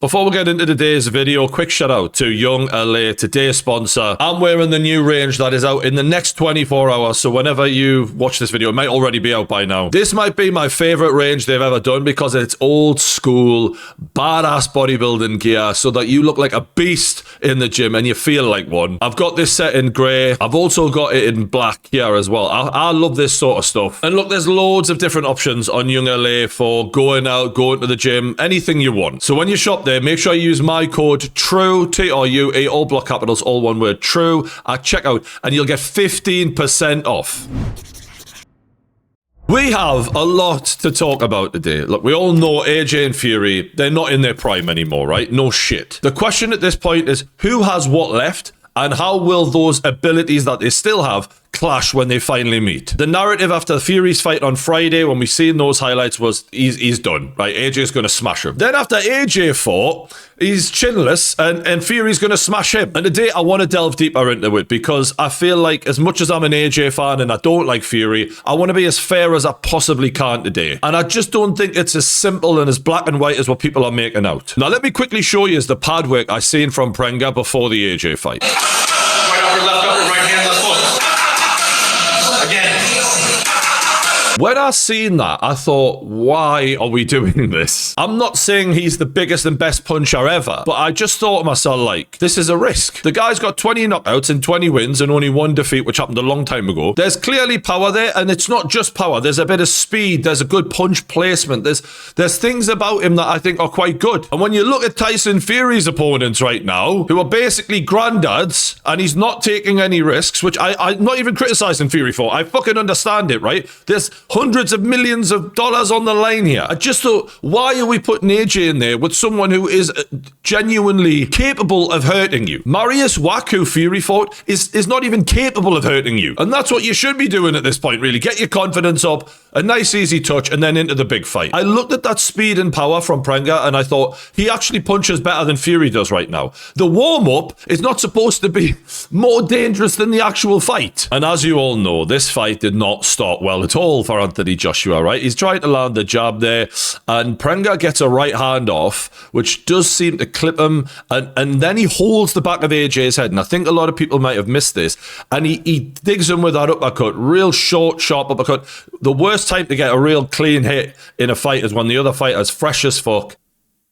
Before we get into today's video, quick shout out to Young LA, today's sponsor. I'm wearing the new range that is out in the next 24 hours, so whenever you watch this video, it might already be out by now. This might be my favorite range they've ever done because it's old school, badass bodybuilding gear so that you look like a beast in the gym and you feel like one. I've got this set in grey. I've also got it in black here as well. I love this sort of stuff. And look, there's loads of different options on Young LA for going out, going to the gym, anything you want. So when you shop there, make sure you use my code TRUE, T-R-U-E, all block capitals, all one word, TRUE, at checkout, and you'll get 15% off. We have a lot to talk about today. Look, we all know AJ and Fury, they're not in their prime anymore, right? No shit. The question at this point is, who has what left, and how will those abilities that they still have clash when they finally meet? The narrative after Fury's fight on Friday, when we seen those highlights, was he's done, right? AJ's going to smash him. Then after AJ fought, he's chinless and Fury's going to smash him. And today I want to delve deeper into it because I feel like as much as I'm an AJ fan and I don't like Fury, I want to be as fair as I possibly can today. And I just don't think it's as simple and as black and white as what people are making out. Now let me quickly show you the pad work I seen from Prenga before the AJ fight. Right upper, left upper, right hand, left foot. Again. When I seen that, I thought, why are we doing this? I'm not saying he's the biggest and best puncher ever, but I just thought to myself, like, this is a risk. The guy's got 20 knockouts and 20 wins and only one defeat, which happened a long time ago. There's clearly power there, and it's not just power. There's a bit of speed. There's a good punch placement. There's things about him that I think are quite good. And when you look at Tyson Fury's opponents right now, who are basically granddads, and he's not taking any risks, which I'm not even criticizing Fury for. I fucking understand it, right? There's hundreds of millions of dollars on the line here. I just thought, why are we putting AJ in there with someone who is genuinely capable of hurting you? Marius Wack, who Fury fought, is not even capable of hurting you. And that's what you should be doing at this point, really. Get your confidence up, a nice easy touch, and then into the big fight. I looked at that speed and power from Prenga and I thought, he actually punches better than Fury does right now. The warm-up is not supposed to be more dangerous than the actual fight. And as you all know, this fight did not start well at all for Anthony Joshua, right? He's trying to land the jab there, and Prenga gets a right hand off, which does seem to clip him, and then he holds the back of AJ's head, and I think a lot of people might have missed this, and he digs him with that uppercut, real short, sharp uppercut. The worst time to get a real clean hit in a fight is when the other fighter's fresh as fuck.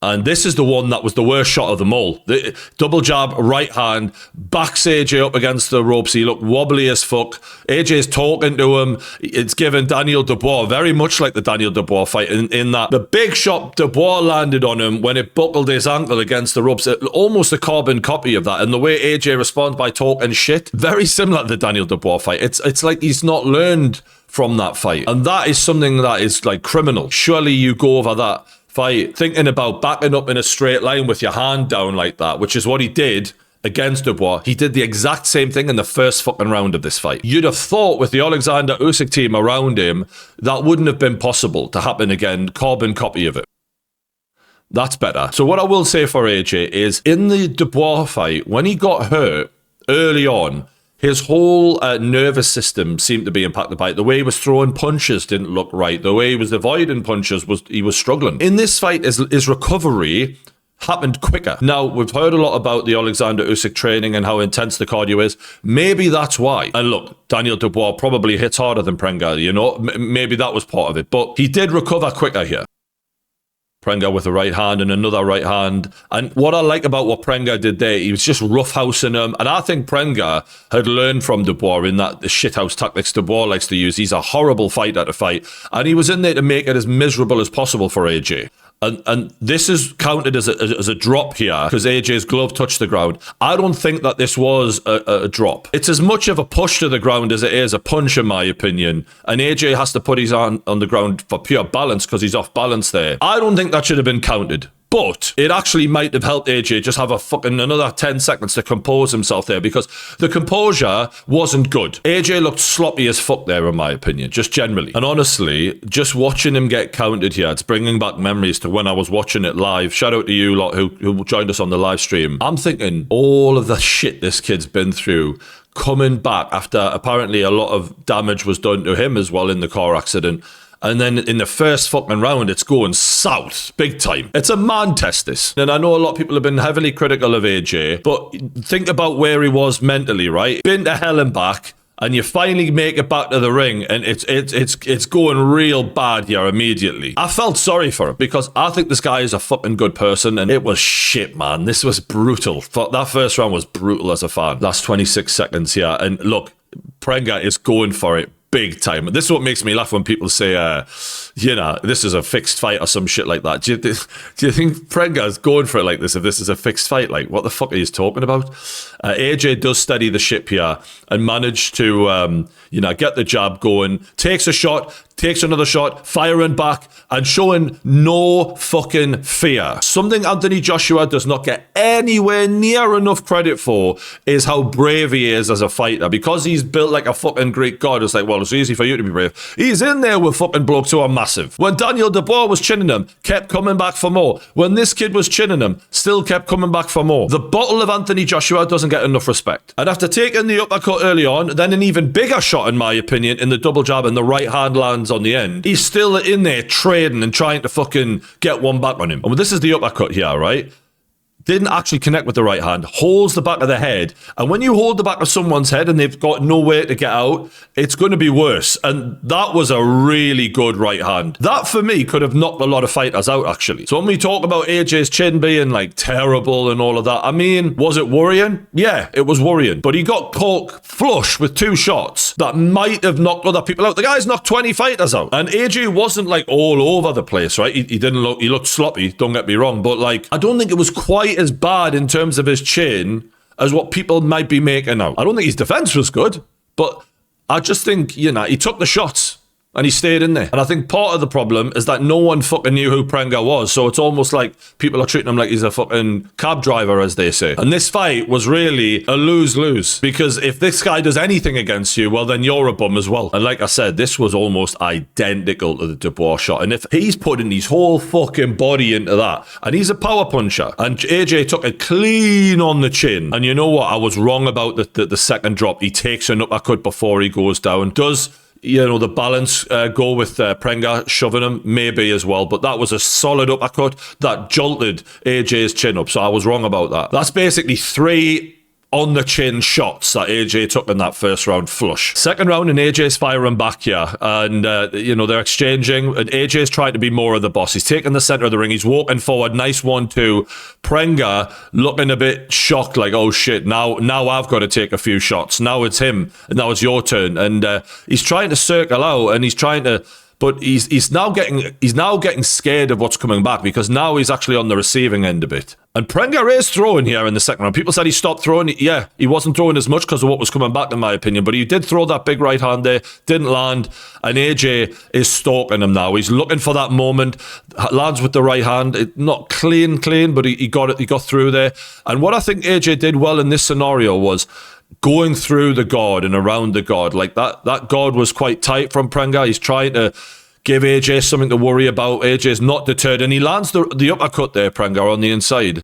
And this is the one that was the worst shot of them all. The double jab, right hand, backs AJ up against the ropes. He looked wobbly as fuck. AJ's talking to him. It's given Daniel Dubois, very much like the Daniel Dubois fight, in that the big shot Dubois landed on him when it buckled his ankle against the ropes. Almost a carbon copy of that. And the way AJ responds by talking shit, very similar to the Daniel Dubois fight. It's like he's not learned from that fight. And that is something that is like criminal. Surely you go over that fight thinking about backing up in a straight line with your hand down like that, which is what he did against Dubois. He did the exact same thing in the first fucking round of this fight. You'd have thought with the Alexander Usyk team around him, that wouldn't have been possible to happen again. Carbon copy of it. That's better. So what I will say for AJ is, in the Dubois fight, when he got hurt early on, his whole nervous system seemed to be impacted by it. The way he was throwing punches didn't look right. The way he was avoiding punches, he was struggling. In this fight, his recovery happened quicker. Now, we've heard a lot about the Alexander Usyk training and how intense the cardio is. Maybe that's why. And look, Daniel Dubois probably hits harder than Prenga, you know? Maybe that was part of it. But he did recover quicker here. Prenga with a right hand and another right hand. And what I like about what Prenga did there, he was just roughhousing him. And I think Prenga had learned from Dubois in that the shithouse tactics Dubois likes to use. He's a horrible fighter to fight. And he was in there to make it as miserable as possible for AJ. And this is counted as a drop here because AJ's glove touched the ground. I don't think that this was a drop. It's as much of a push to the ground as it is a punch, in my opinion. And AJ has to put his arm on the ground for pure balance because he's off balance there. I don't think that should have been counted. But it actually might have helped AJ just have a fucking another 10 seconds to compose himself there, because the composure wasn't good. AJ looked sloppy as fuck there, in my opinion, just generally. And honestly, just watching him get counted here, it's bringing back memories to when I was watching it live. Shout out to you lot who joined us on the live stream. I'm thinking all of the shit this kid's been through, coming back after apparently a lot of damage was done to him as well in the car accident. And then in the first fucking round, it's going south, big time. It's a man test, this. And I know a lot of people have been heavily critical of AJ, but think about where he was mentally, right? Been to hell and back, and you finally make it back to the ring, and it's going real bad here immediately. I felt sorry for him, because I think this guy is a fucking good person, and it was shit, man. This was brutal. That first round was brutal as a fan. Last 26 seconds here, and look, Prenga is going for it big time. This is what makes me laugh when people say, this is a fixed fight or some shit like that. Do you think Prenga is going for it like this if this is a fixed fight? Like, what the fuck are you talking about? AJ does steady the ship here and manage to, get the jab going, takes a shot, takes another shot, firing back, and showing no fucking fear. Something Anthony Joshua does not get anywhere near enough credit for is how brave he is as a fighter. Because he's built like a fucking Greek god, it's like, well, it's easy for you to be brave. He's in there with fucking blokes who are massive. When Daniel Dubois was chinning him, kept coming back for more. When this kid was chinning him, still kept coming back for more. The bottle of Anthony Joshua doesn't get enough respect. And after taking the uppercut early on, then an even bigger shot, in my opinion, in the double jab, and the right hand lands on the end, he's still in there trading and trying to fucking get one back on him. And this is the uppercut here, right? Didn't actually connect with the right hand, holds the back of the head. And when you hold the back of someone's head and they've got nowhere to get out, it's going to be worse. And that was a really good right hand. That, for me, could have knocked a lot of fighters out, actually. So when we talk about AJ's chin being, like, terrible and all of that, I mean, was it worrying? Yeah, it was worrying. But he got caught flush with 2 shots that might have knocked other people out. The guy's knocked 20 fighters out. And AJ wasn't, like, all over the place, right? He looked sloppy, don't get me wrong. But, like, I don't think it was quite as bad in terms of his chin as what people might be making out. I don't think his defense was good, but I just think, he took the shots and he stayed in there. And I think part of the problem is that no one fucking knew who Prenga was. So it's almost like people are treating him like he's a fucking cab driver, as they say. And this fight was really a lose-lose, because if this guy does anything against you, well, then you're a bum as well. And like I said, this was almost identical to the Dubois shot. And if he's putting his whole fucking body into that, and he's a power puncher, and AJ took it clean on the chin. And you know what? I was wrong about the second drop. He takes an uppercut before he goes down. Does the balance go with Prenga shoving him? Maybe as well. But that was a solid uppercut that jolted AJ's chin up. So I was wrong about that. That's basically 3 on the chin shots that AJ took in that first round flush. Second round, and AJ's firing back here. And, they're exchanging. And AJ's trying to be more of the boss. He's taking the center of the ring. He's walking forward. Nice 1-2. Prenga looking a bit shocked, like, oh shit, now I've got to take a few shots. Now it's him. And now it's your turn. And he's trying to circle out, and he's trying to... But he's now getting scared of what's coming back, because now he's actually on the receiving end a bit. And Prenga is throwing here in the second round. People said he stopped throwing. Yeah, he wasn't throwing as much because of what was coming back, in my opinion. But he did throw that big right hand there, didn't land. And AJ is stalking him now. He's looking for that moment. Lands with the right hand. Not clean, but he got it. He got through there. And what I think AJ did well in this scenario was going through the guard and around the guard. Like that guard was quite tight from Prenga. He's trying to give AJ something to worry about. AJ's not deterred, and he lands the uppercut there, Prenga, on the inside.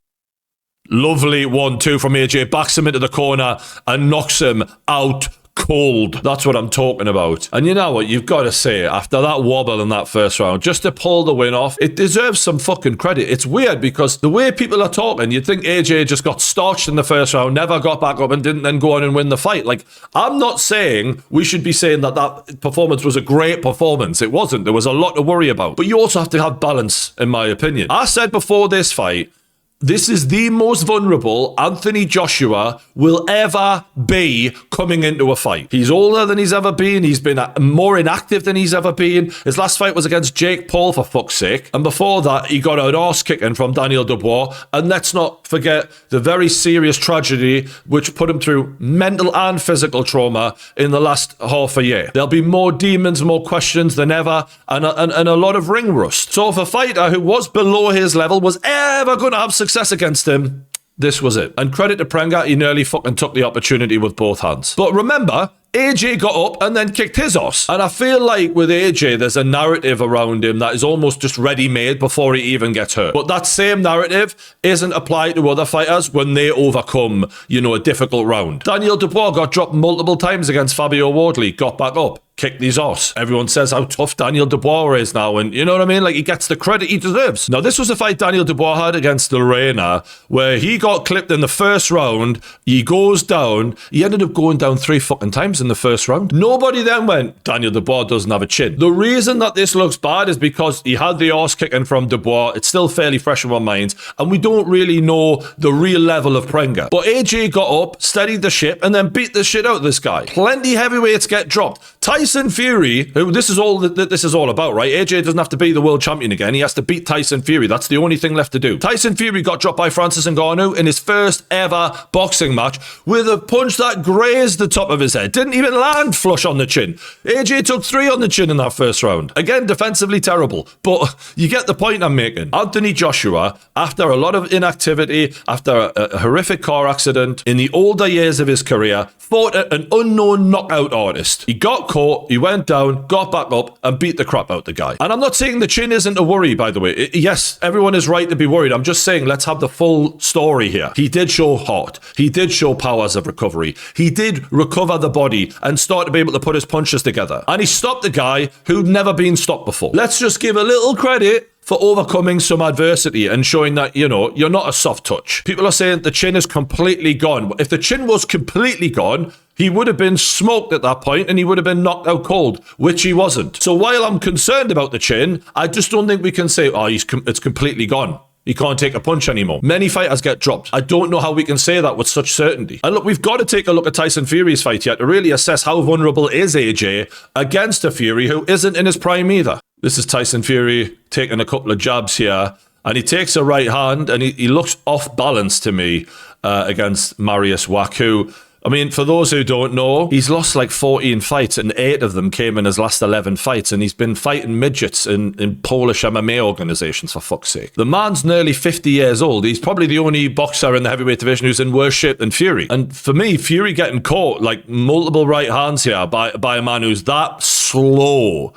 Lovely 1-2 from AJ, backs him into the corner and knocks him out cold. That's what I'm talking about. And you know what? You've got to say, after that wobble in that first round, just to pull the win off, it deserves some fucking credit. It's weird, because the way people are talking, you'd think AJ just got starched in the first round, never got back up, and didn't then go on and win the fight. Like, I'm not saying we should be saying that performance was a great performance. It wasn't. There was a lot to worry about. But you also have to have balance, in my opinion. I said before this fight, this is the most vulnerable Anthony Joshua will ever be coming into a fight. He's older than he's ever been. He's been more inactive than he's ever been. His last fight was against Jake Paul, for fuck's sake. And before that, he got an arse kicking from Daniel Dubois. And let's not forget the very serious tragedy which put him through mental and physical trauma in the last half a year. There'll be more demons, more questions than ever, and a lot of ring rust. So if a fighter who was below his level was ever going to have success against him, this was it. And credit to Prenga, he nearly fucking took the opportunity with both hands. But remember, AJ got up and then kicked his ass. And I feel like with AJ, there's a narrative around him that is almost just ready-made before he even gets hurt. But that same narrative isn't applied to other fighters when they overcome, a difficult round. Daniel Dubois got dropped multiple times against Fabio Wardley, got back up, kicked his ass. Everyone says how tough Daniel Dubois is now, and you know what I mean? Like, he gets the credit he deserves. Now, this was a fight Daniel Dubois had against Lorena, where he got clipped in the first round. He goes down. He ended up going down 3 fucking times in the first round. Nobody then went, Daniel Dubois doesn't have a chin. The reason that this looks bad is because he had the arse kicking from Dubois. It's still fairly fresh in our minds, and we don't really know the real level of Prenger. But AJ got up, steadied the ship, and then beat the shit out of this guy. Plenty heavyweights get dropped. Tyson Fury, who this is all that this is all about, right? AJ doesn't have to be the world champion again. He has to beat Tyson Fury. That's the only thing left to do. Tyson Fury got dropped by Francis Ngannou in his first ever boxing match with a punch that grazed the top of his head. Didn't even land flush on the chin. AJ took 3 on the chin in that first round. Again, defensively terrible. But you get the point I'm making. Anthony Joshua, after a lot of inactivity, after a horrific car accident, in the older years of his career, fought an unknown knockout artist. He got caught, he went down, got back up, and beat the crap out the guy. And I'm not saying the chin isn't a worry, by the way. Yes, everyone is right to be worried. I'm just saying, let's have the full story here. He did show heart. He did show powers of recovery. He did recover the body and start to be able to put his punches together. And he stopped a guy who'd never been stopped before. Let's just give a little credit for overcoming some adversity and showing that, you know, you're not a soft touch. People are saying the chin is completely gone. If the chin was completely gone, he would have been smoked at that point and he would have been knocked out cold, which he wasn't. So while I'm concerned about the chin, I just don't think we can say, oh, it's completely gone. He can't take a punch anymore. Many fighters get dropped. I don't know how we can say that with such certainty. And look, we've got to take a look at Tyson Fury's fight here to really assess how vulnerable is AJ against a Fury who isn't in his prime either. This is Tyson Fury taking a couple of jabs here. And he takes a right hand and he looks off balance to me against Mariusz Wach, who, I mean, for those who don't know, he's lost like 14 fights and 8 of them came in his last 11 fights. And he's been fighting midgets in Polish MMA organizations, for fuck's sake. The man's nearly 50 years old. He's probably the only boxer in the heavyweight division who's in worse shape than Fury. And for me, Fury getting caught like multiple right hands here by a man who's that slow,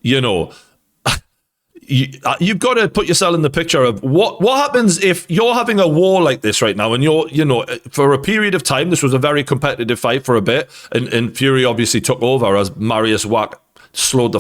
you know, you've got to put yourself in the picture of what happens if you're having a war like this right now and you're, you know, for a period of time, this was a very competitive fight for a bit and Fury obviously took over as Mariusz Wach slowed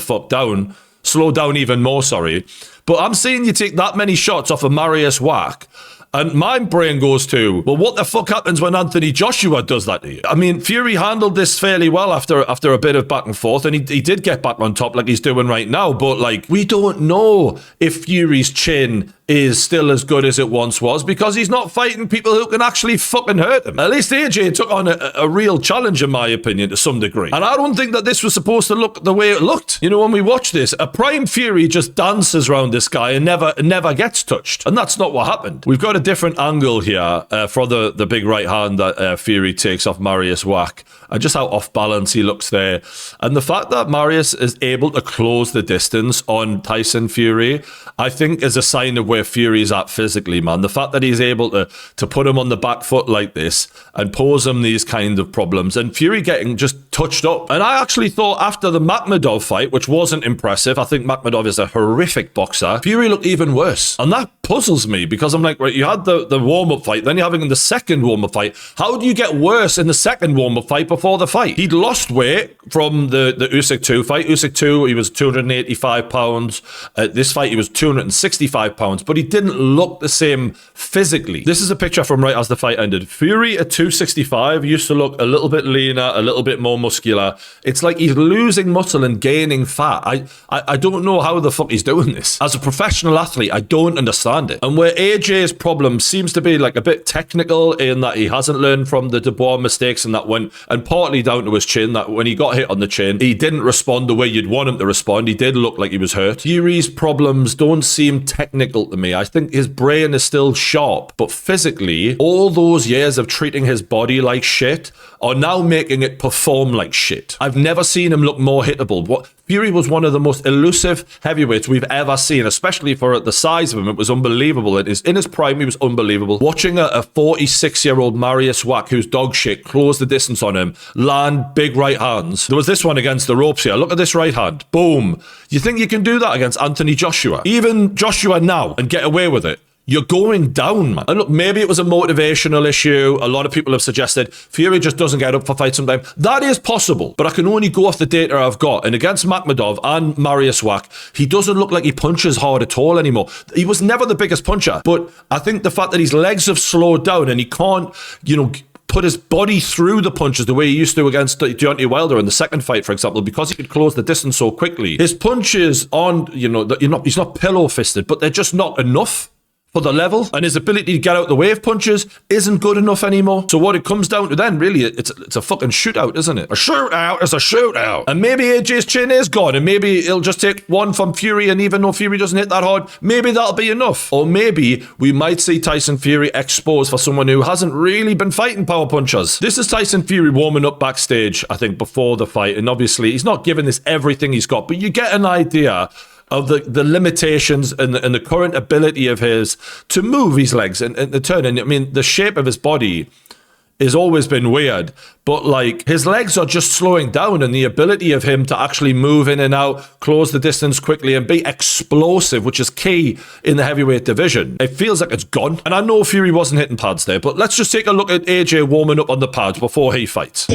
down even more, sorry. But I'm seeing you take that many shots off of Mariusz Wach. And my brain goes to, well, what the fuck happens when Anthony Joshua does that to you? I mean, Fury handled this fairly well after a bit of back and forth, and he did get back on top like he's doing right now. But, like, we don't know if Fury's chin is still as good as it once was because he's not fighting people who can actually fucking hurt him. At least AJ took on a real challenge, in my opinion, to some degree. And I don't think that this was supposed to look the way it looked. You know, when we watch this, a prime Fury just dances around this guy and never gets touched. And that's not what happened. We've got a different angle here for the big right hand that Fury takes off Mariusz Wach. And just how off balance he looks there. And the fact that Mariusz is able to close the distance on Tyson Fury, I think is a sign of where Fury's at physically, man. The fact that he's able to put him on the back foot like this and pose him these kind of problems. And Fury getting just touched up. And I actually thought after the Makhmudov fight, which wasn't impressive, I think Makhmudov is a horrific boxer, Fury looked even worse. And that puzzles me because I'm like, right, you had the warm-up fight, then you're having the second warm-up fight. How do you get worse in the second warm-up fight before the fight? He'd lost weight from the Usyk 2 fight. Usyk 2, he was 285 pounds. This fight, he was 265 pounds, but he didn't look the same physically. This is a picture from right as the fight ended. Fury at 265 used to look a little bit leaner, a little bit more muscular. It's like he's losing muscle and gaining fat. I don't know how the fuck he's doing this. As a professional athlete, I don't understand it. And where AJ's problem seems to be like a bit technical in that he hasn't learned from the Dubois mistakes and that when, and partly down to his chin, that when he got hit on the chin, he didn't respond the way you'd want him to respond. He did look like he was hurt. Fury's problems don't seem technical to me. I think his brain is still sharp, but physically, all those years of treating his body like shit are now making it perform like shit. I've never seen him look more hittable. Fury was one of the most elusive heavyweights we've ever seen, especially for the size of him. It was unbelievable. In his prime, he was unbelievable. Watching a 46-year-old Mariusz Wach, who's dog shit, close the distance on him, land big right hands. There was this one against the ropes here. Look at this right hand. Boom. You think you can do that against Anthony Joshua? Even Joshua now and get away with it? you're going down, man. And look, maybe it was a motivational issue. A lot of people have suggested Fury just doesn't get up for fights sometimes. That is possible, but I can only go off the data I've got. And against Makhmudov and Mariusz Wach, he doesn't look like he punches hard at all anymore. He was never the biggest puncher, but I think the fact that his legs have slowed down and he can't, put his body through the punches the way he used to against Deontay Wilder in the second fight, for example, because he could close the distance so quickly. His punches aren't, he's not pillow fisted, but they're just not enough for the level, and his ability to get out the way of punches isn't good enough anymore. So what it comes down to then, really, it's a fucking shootout, isn't it? A shootout is a shootout. And maybe AJ's chin is gone, and maybe it'll just take one from Fury, and even though Fury doesn't hit that hard, maybe that'll be enough. Or maybe we might see Tyson Fury exposed for someone who hasn't really been fighting power punchers. This is Tyson Fury warming up backstage, I think, before the fight, and obviously he's not giving this everything he's got, but you get an idea of the limitations and the current ability of his to move his legs and to turn. And I mean, the shape of his body has always been weird, but like his legs are just slowing down, and the ability of him to actually move in and out, close the distance quickly and be explosive, which is key in the heavyweight division, it feels like it's gone. And I know Fury wasn't hitting pads there, but let's just take a look at AJ warming up on the pads before he fights.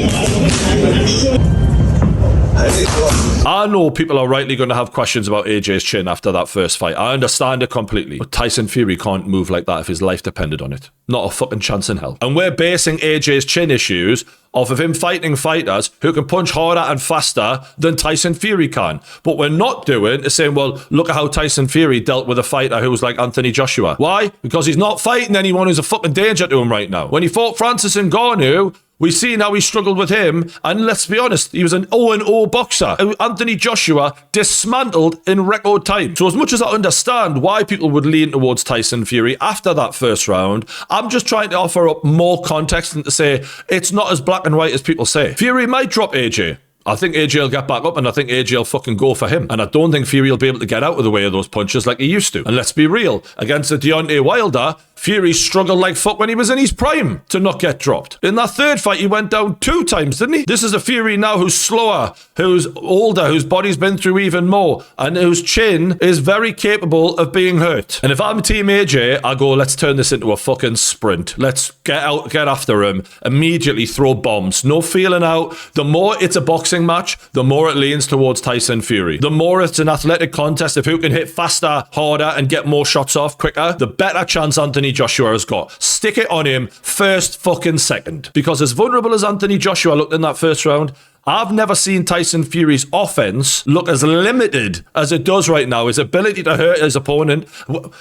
I know people are rightly going to have questions about AJ's chin after that first fight. I understand it completely. But Tyson Fury can't move like that if his life depended on it. Not a fucking chance in hell. And we're basing AJ's chin issues off of him fighting fighters who can punch harder and faster than Tyson Fury can. But we're not doing is saying, well, look at how Tyson Fury dealt with a fighter who was like Anthony Joshua. Why? Because he's not fighting anyone who's a fucking danger to him right now. When he fought Francis Ngannou, we've seen how he struggled with him, and let's be honest, he was an 0-0 boxer. Anthony Joshua dismantled in record time. So as much as I understand why people would lean towards Tyson Fury after that first round, I'm just trying to offer up more context and to say it's not as black and white as people say. Fury might drop AJ. I think AJ will get back up, and I think AJ will fucking go for him. And I don't think Fury will be able to get out of the way of those punches like he used to. And let's be real, against the Deontay Wilder, Fury struggled like fuck when he was in his prime to not get dropped. In that third fight, he went down 2 times, didn't he? This is a Fury now who's slower, who's older, whose body's been through even more, and whose chin is very capable of being hurt. And if I'm Team AJ, I go, let's turn this into a fucking sprint. Let's get after him, immediately throw bombs. No feeling out. The more it's a boxing match, the more it leans towards Tyson Fury. The more it's an athletic contest of who can hit faster, harder, and get more shots off quicker, the better chance Anthony Joshua has got. Stick it on him first fucking second. Because as vulnerable as Anthony Joshua looked in that first round, I've never seen Tyson Fury's offense look as limited as it does right now. His ability to hurt his opponent.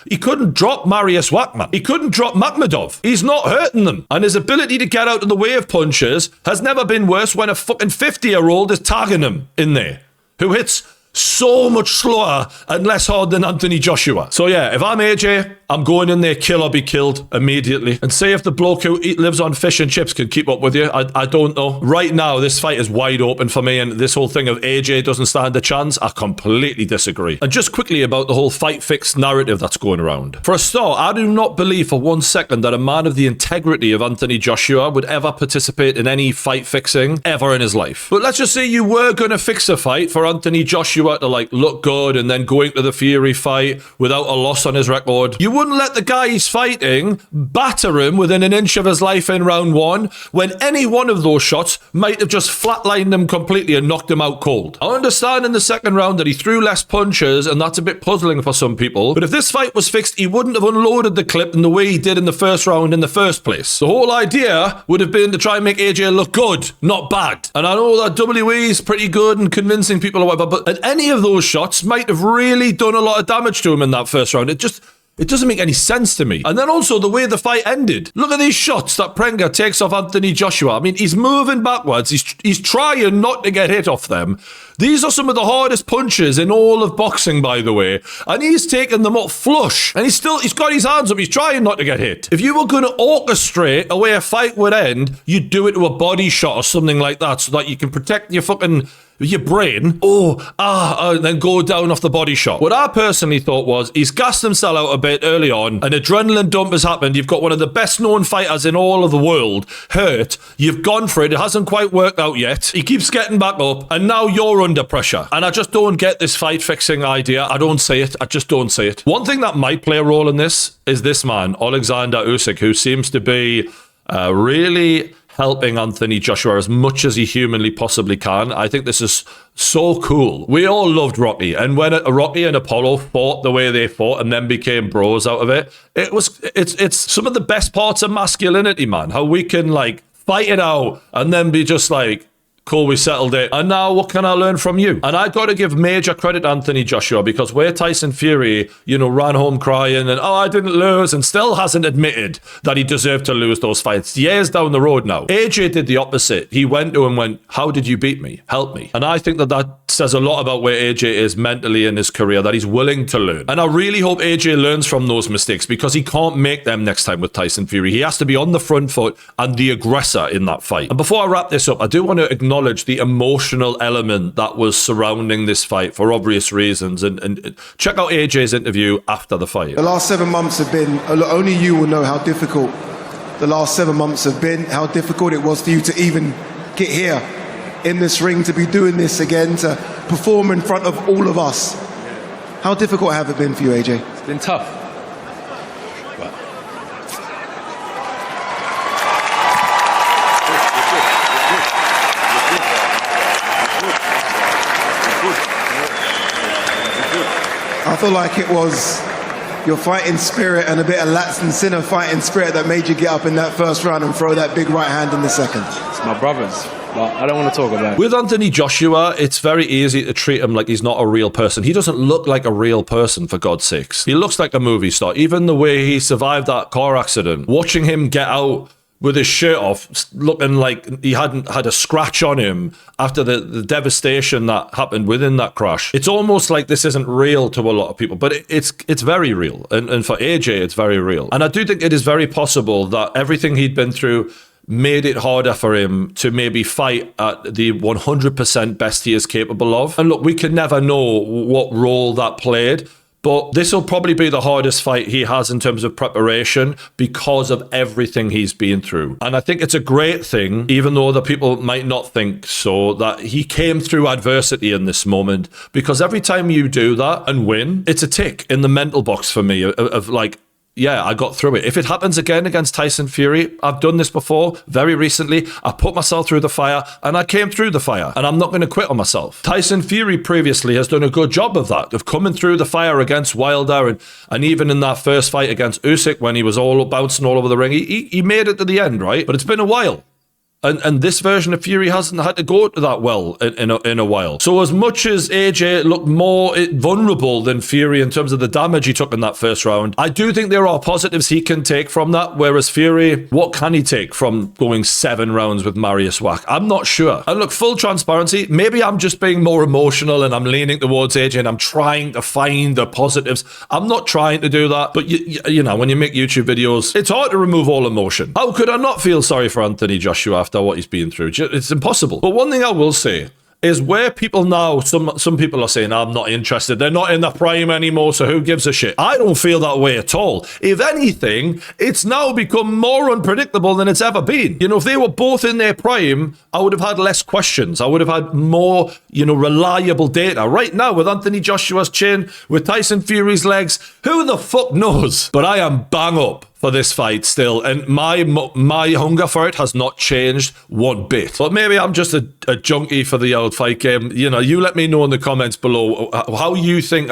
He couldn't drop Mariusz Wach, man. He couldn't drop Makhmudov. He's not hurting them. And his ability to get out of the way of punches has never been worse when a fucking 50-year-old is tagging him in there, who hits so much slower and less hard than Anthony Joshua. So yeah, if I'm AJ, I'm going in there, kill or be killed immediately. And see if the bloke who lives on fish and chips can keep up with you. I don't know. Right now, this fight is wide open for me, and this whole thing of AJ doesn't stand a chance, I completely disagree. And just quickly about the whole fight fix narrative that's going around. For a start, I do not believe for 1 second that a man of the integrity of Anthony Joshua would ever participate in any fight fixing ever in his life. But let's just say you were going to fix a fight for Anthony Joshua to like look good and then go into the Fury fight without a loss on his record. You wouldn't let the guy he's fighting batter him within an inch of his life in round 1 when any one of those shots might have just flatlined him completely and knocked him out cold. I understand in the second round that he threw less punches, and that's a bit puzzling for some people, but if this fight was fixed, he wouldn't have unloaded the clip in the way he did in the first round in the first place. The whole idea would have been to try and make AJ look good, not bad. And I know that WWE is pretty good and convincing people or whatever, but any of those shots might have really done a lot of damage to him in that first round. It doesn't make any sense to me. And then also the way the fight ended. Look at these shots that Prenga takes off Anthony Joshua. I mean, he's moving backwards. He's trying not to get hit off them. These are some of the hardest punches in all of boxing, by the way. And he's taking them up flush. And he's got his hands up. He's trying not to get hit. If you were going to orchestrate a way a fight would end, you'd do it to a body shot or something like that so that you can protect your fucking your brain, and then go down off the body shot. What I personally thought was he's gassed himself out a bit early on, an adrenaline dump has happened, you've got one of the best known fighters in all of the world hurt, you've gone for it, it hasn't quite worked out yet, he keeps getting back up, and now you're under pressure. And I just don't get this fight fixing idea. I don't see it. I just don't see it. One thing that might play a role in this is this man, Alexander Usyk, who seems to be really helping Anthony Joshua as much as he humanly possibly can. I think this is so cool. We all loved Rocky, and when Rocky and Apollo fought the way they fought and then became bros out of it, it's some of the best parts of masculinity, man. How we can like fight it out and then be just like, cool, we settled it. And now what can I learn from you? And I got to give major credit to Anthony Joshua, because where Tyson Fury, ran home crying and, I didn't lose, and still hasn't admitted that he deserved to lose those fights years down the road now. AJ did the opposite. He went to him and went, how did you beat me? Help me. And I think that says a lot about where AJ is mentally in his career, that he's willing to learn. And I really hope AJ learns from those mistakes, because he can't make them next time with Tyson Fury. He has to be on the front foot and the aggressor in that fight. And before I wrap this up, I do want to acknowledge the emotional element that was surrounding this fight for obvious reasons. And check out AJ's interview after the fight. The last 7 months have been, only you will know how difficult the last 7 months have been, how difficult it was for you to even get here in this ring, to be doing this again, to perform in front of all of us. How difficult have it been for you, AJ? It's been tough. I feel like it was your fighting spirit and a bit of Lats and Sinner fighting spirit that made you get up in that first round and throw that big right hand in the second. It's my brothers, but I don't want to talk about it. With Anthony Joshua, it's very easy to treat him like he's not a real person. He doesn't look like a real person, for God's sakes. He looks like a movie star. Even the way he survived that car accident, watching him get out with his shirt off, looking like he hadn't had a scratch on him after the devastation that happened within that crash. It's almost like this isn't real to a lot of people, but it's very real. And for AJ, it's very real. And I do think it is very possible that everything he'd been through made it harder for him to maybe fight at the 100% best he is capable of. And look, we can never know what role that played, but this will probably be the hardest fight he has in terms of preparation because of everything he's been through. And I think it's a great thing, even though the people might not think so, that he came through adversity in this moment, because every time you do that and win, it's a tick in the mental box for me of like, yeah, I got through it. If it happens again against Tyson Fury, I've done this before, very recently. I put myself through the fire and I came through the fire, and I'm not going to quit on myself. Tyson Fury previously has done a good job of that, of coming through the fire against Wilder, and even in that first fight against Usyk when he was all bouncing all over the ring, he made it to the end, right? But it's been a while. And this version of Fury hasn't had to go to that well in a while. So as much as AJ looked more vulnerable than Fury in terms of the damage he took in that first round, I do think there are positives he can take from that, whereas Fury, what can he take from going 7 rounds with Marius Wack? I'm not sure. And look, full transparency, maybe I'm just being more emotional and I'm leaning towards AJ and I'm trying to find the positives. I'm not trying to do that, but you know, when you make YouTube videos, it's hard to remove all emotion. How could I not feel sorry for Anthony Joshua after what he's been through? It's impossible. But one thing I will say is where people now, some people are saying, I'm not interested, they're not in the prime anymore, so who gives a shit? I don't feel that way at all. If anything, it's now become more unpredictable than it's ever been. You know, if they were both in their prime, I would have had less questions. I would have had more, reliable data. Right now, with Anthony Joshua's chin, with Tyson Fury's legs, who the fuck knows? But I am bang up for this fight still, and my hunger for it has not changed one bit. But maybe I'm just a junkie for the old fight game. You let me know in the comments below how you think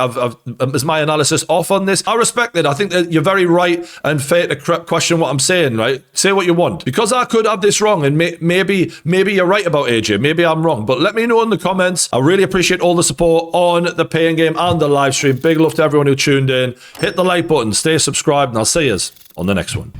is my analysis off on this. I respect it. I think that you're very right and fair to question what I'm saying, right? Say what you want, because I could have this wrong, and maybe you're right about AJ. Maybe I'm wrong, but let me know in the comments. I really appreciate all the support on the paying game and the live stream. Big love to everyone who tuned in. Hit the like button, stay subscribed, and I'll see you on the next one.